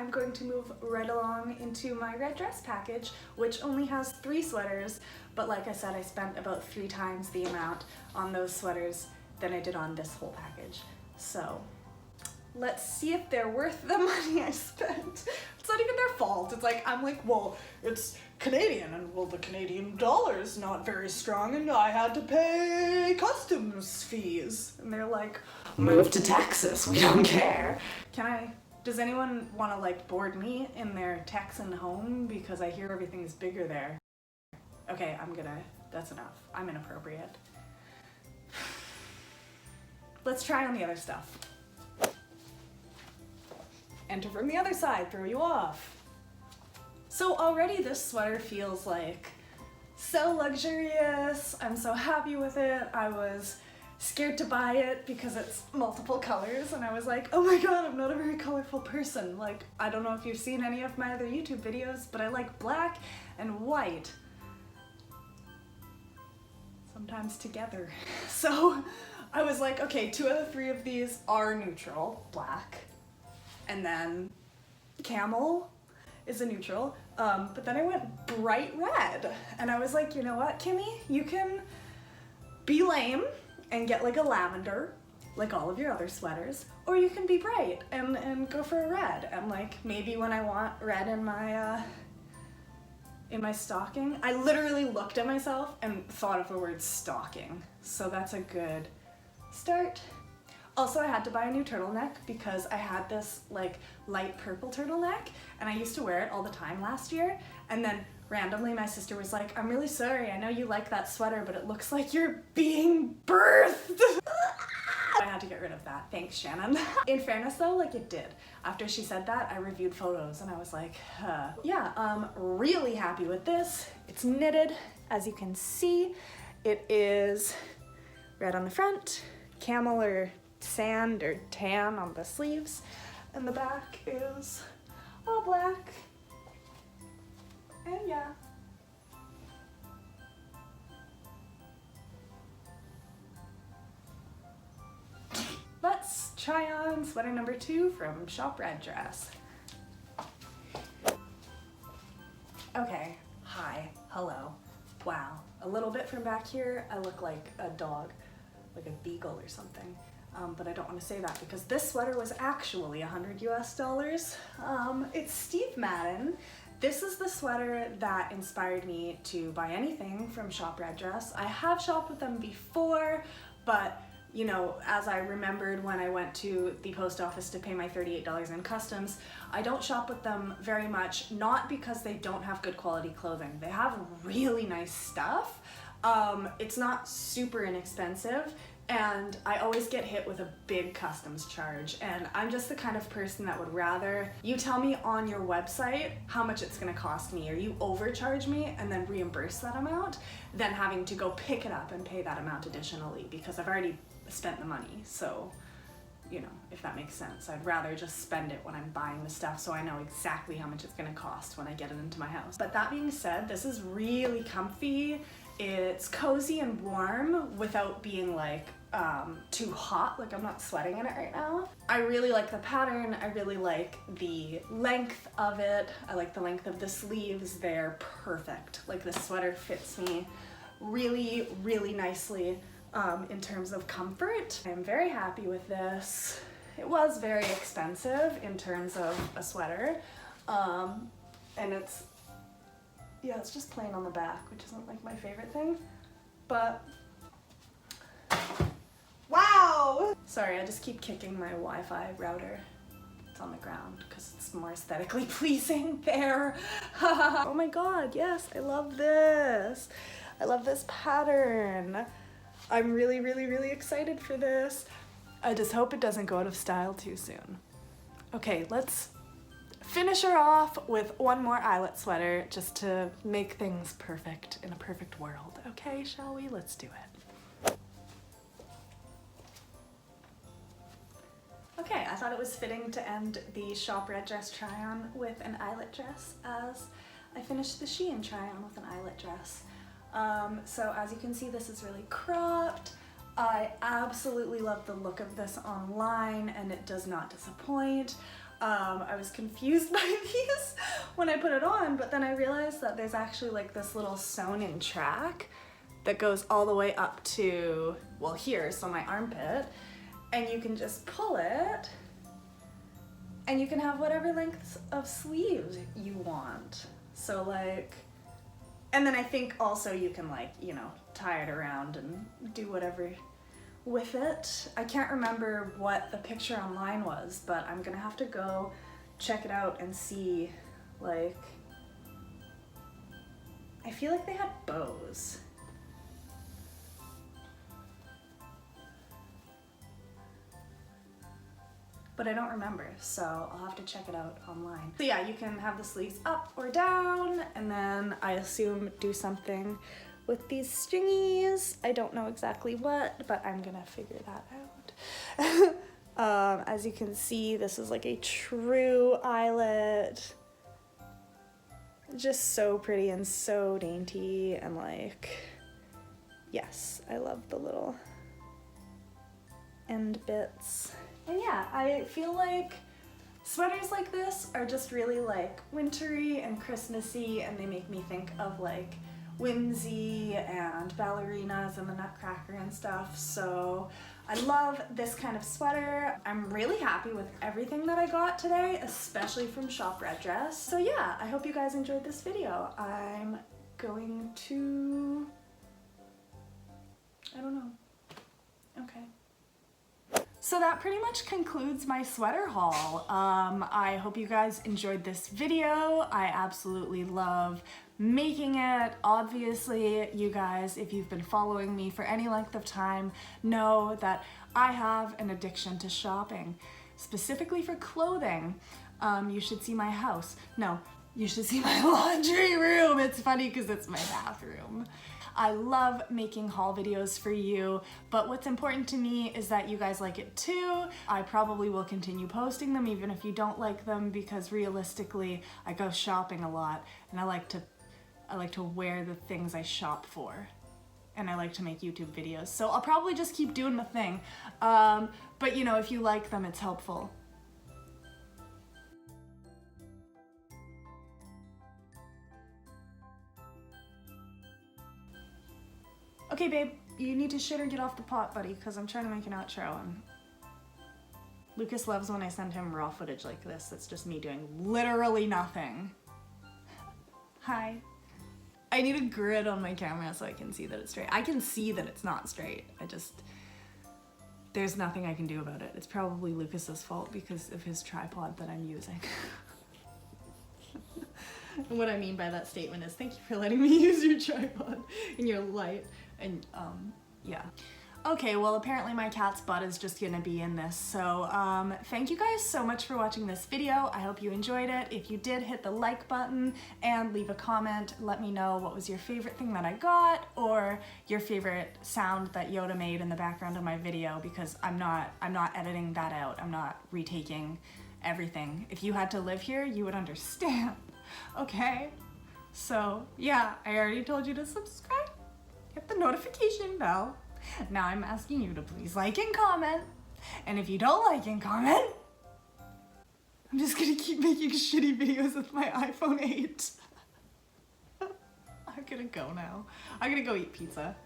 I'm going to move right along into my red dress package, which only has 3 sweaters, but like I said, I spent about 3 times the amount on those sweaters than I did on this whole package. So let's see if they're worth the money I spent. It's not even their fault. It's like, I'm like, well, it's Canadian, and well, the Canadian dollar's not very strong, and I had to pay customs fees. And they're like, move to Texas, we don't care. Does anyone want to like board me in their Texan home? Because I hear everything's bigger there. Okay, that's enough. I'm inappropriate. Let's try on the other stuff. Enter from the other side, throw you off. So already this sweater feels like so luxurious. I'm so happy with it. I was scared to buy it because it's multiple colors, and I was like, oh my god, I'm not a very colorful person. Like, I don't know if you've seen any of my other YouTube videos, but I like black and white. Sometimes together. So I was like, okay, 2 out of 3 of these are neutral, black. And then camel is a neutral, but then I went bright red. And I was like, you know what, Kimmy? You can be lame and get like a lavender, like all of your other sweaters, or you can be bright and go for a red. And like, maybe when I want red in my stocking, I literally looked at myself and thought of the word stocking. So that's a good start. Also, I had to buy a new turtleneck because I had this like light purple turtleneck and I used to wear it all the time last year, and then randomly my sister was like, I'm really sorry, I know you like that sweater, but it looks like you're being birthed. I had to get rid of that. Thanks, Shannon. In fairness though, like it did. After she said that, I reviewed photos and I was like, yeah, really happy with this. It's knitted, as you can see. It is red on the front, camel or sand or tan on the sleeves, and the back is all black. And yeah. Let's try on sweater number 2 from shopreddress. Okay, hi, hello, wow. A little bit from back here, I look like a dog, like a beagle or something. But I don't want to say that because this sweater was actually $100 US. It's Steve Madden. This is the sweater that inspired me to buy anything from shopreddress. I have shopped with them before, but you know, as I remembered when I went to the post office to pay my $38 in customs, I don't shop with them very much, not because they don't have good quality clothing. They have really nice stuff. It's not super inexpensive, and I always get hit with a big customs charge, and I'm just the kind of person that would rather you tell me on your website how much it's gonna cost me, or you overcharge me and then reimburse that amount, than having to go pick it up and pay that amount additionally, because I've already spent the money. So, you know, if that makes sense, I'd rather just spend it when I'm buying the stuff so I know exactly how much it's gonna cost when I get it into my house. But that being said, this is really comfy. It's cozy and warm without being like too hot, like I'm not sweating in it right now. I really like the pattern, I really like the length of it, I like the length of the sleeves, they're perfect. Like this sweater fits me really, really nicely in terms of comfort. I'm very happy with this. It was very expensive in terms of a sweater, and it's just plain on the back, which isn't like my favorite thing, but wow! Sorry, I just keep kicking my Wi-Fi router. It's on the ground because it's more aesthetically pleasing there. Oh my god, yes, I love this. I love this pattern. I'm really, really, really excited for this. I just hope it doesn't go out of style too soon. Okay, let's finish her off with one more eyelet sweater just to make things perfect in a perfect world. Okay, shall we? Let's do it. Okay, I thought it was fitting to end the shopreddress try-on with an eyelet dress as I finished the Shein try-on with an eyelet dress. So as you can see, this is really cropped. I absolutely love the look of this online and it does not disappoint. I was confused by these when I put it on, but then I realized that there's actually like this little sewn in track that goes all the way up to, well, here, so my armpit, and you can just pull it and you can have whatever length of sleeves you want. So like, and then I think also you can like, you know, tie it around and do whatever with it. I can't remember what the picture online was, but I'm gonna have to go check it out and see, like, I feel like they had bows. But I don't remember, so I'll have to check it out online. So yeah, you can have the sleeves up or down, and then I assume do something with these stringies. I don't know exactly what, but I'm gonna figure that out. As you can see, this is like a true eyelet. Just so pretty and so dainty, and like, yes, I love the little end bits. And yeah, I feel like sweaters like this are just really like wintry and Christmassy, and they make me think of like whimsy and ballerinas and the Nutcracker and stuff. So I love this kind of sweater. I'm really happy with everything that I got today, especially from shopreddress. So yeah, I hope you guys enjoyed this video. I'm going to, I don't know. Okay. So that pretty much concludes my sweater haul. I hope you guys enjoyed this video. I absolutely love making it. Obviously, you guys, if you've been following me for any length of time, know that I have an addiction to shopping, specifically for clothing. You should see my house. No, you should see my laundry room. It's funny because it's my bathroom. I love making haul videos for you, but what's important to me is that you guys like it too. I probably will continue posting them even if you don't like them, because realistically, I go shopping a lot and I like to wear the things I shop for, and I like to make YouTube videos. So I'll probably just keep doing the thing. But you know, if you like them, it's helpful. Okay, babe, you need to shit or get off the pot, buddy, because I'm trying to make an outro, and Lucas loves when I send him raw footage like this. It's just me doing literally nothing. Hi. I need a grid on my camera so I can see that it's straight. I can see that it's not straight. There's nothing I can do about it. It's probably Lucas's fault because of his tripod that I'm using. And what I mean by that statement is thank you for letting me use your tripod and your light. And yeah. Okay, well apparently my cat's butt is just gonna be in this, so thank you guys so much for watching this video. I hope you enjoyed it. If you did, hit the like button and leave a comment. Let me know what was your favorite thing that I got, or your favorite sound that Yoda made in the background of my video, because I'm not editing that out. I'm not retaking everything. If you had to live here, you would understand. Okay? So yeah, I already told you to subscribe. Hit the notification bell. Now I'm asking you to please like and comment. And if you don't like and comment, I'm just gonna keep making shitty videos with my iPhone 8. I'm gonna go now. I'm gonna go eat pizza.